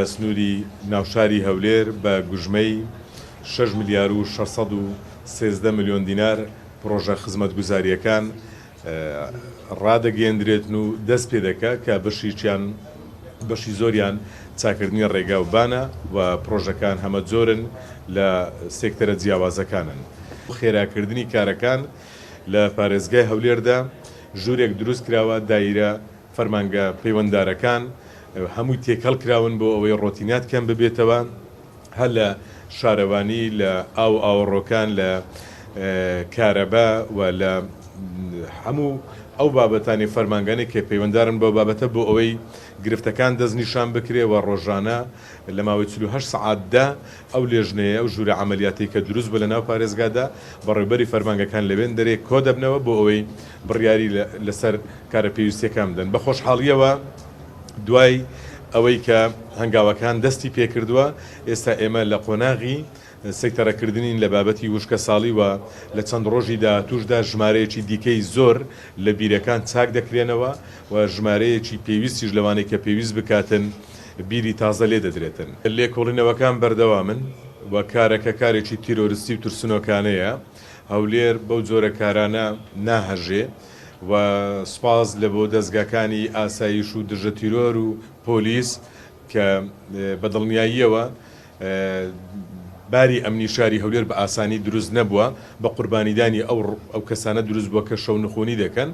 سنووری ناوشاری هەولێر بە گوژمەی 6 ملیار و 613 میلیۆن دینار پرۆژە خزمەتگوزاریەکان ڕادەگەیەندرێتن و دەست پێ دەکا کە بەشی زۆریان چاکردنی ڕێگا و بانە و پرۆژەکان هەمە جۆرن لە سێکتەرە جیاوازەکانن. خێراکردنی کارەکان لە پارێزگای هەولێردا ژوورێک دروست کراوە دایرە فەرمانگە پەیوەنددارەکان هەمووی تێکەڵ کراون بۆ ئەوەی ڕۆتینات کەم ببێتەوە هەر لە شارەوانی لە ئاوەڕۆکان لە کارەبا و لە هەموو ئەو بابەتانی فەرمانگەانی کە پەیوەنددارن بۆ بابەتە بۆ ئەوەی گرفتەکان دەستنیشان بکرێەوە ڕۆژانە لە ماوەی 48 سعاتدا ئەو لێژنەیە ئەو ژوورە عملیاتی کە دروست بە لە ناو پارێزگادا بەڕێوەبەری فەرمانگەکان لەوێن دەرێ کۆ دەبنەوە بۆ ئەوەی بڕیاری لەسەر کارە پێویستیەکان بدەن. بە خۆشحاڵیەوە دوای ئەوەی کە هەنگاوەکان دەستی پێکردووە ئێستا ئێمە لە قۆناغی سەکتەرەکردنین لە بابەتی وشکە ساڵی و لە چەند ڕۆژی داهاتووشدا ژمارەیەکی دیکەی زۆر لە بیرەکان چاک دەکرێنەوە و ژمارەیەکی پێویستیش لەوانەی کە پێویست بکاتن بیری تازە لێ دەدرێتن. لێکۆڵینەوەکان بەردەوامن و کارەکە کارێکی تیرۆریستی و ترسنۆکانەیە. هەولێر بەو جۆرە کارانە ناهەژێ و سپاس لە بۆ دەستگاکانی ئاسایش و دژە تیرۆر و پۆلیس کە بەدڵنیاییەوە باری ئەمنی شاری هەولێر بە ئاسانی دروست نەبووە بە قوربانیدانی ئەو کەسانە دروست بووە کە شەو نخۆنی دەکەن.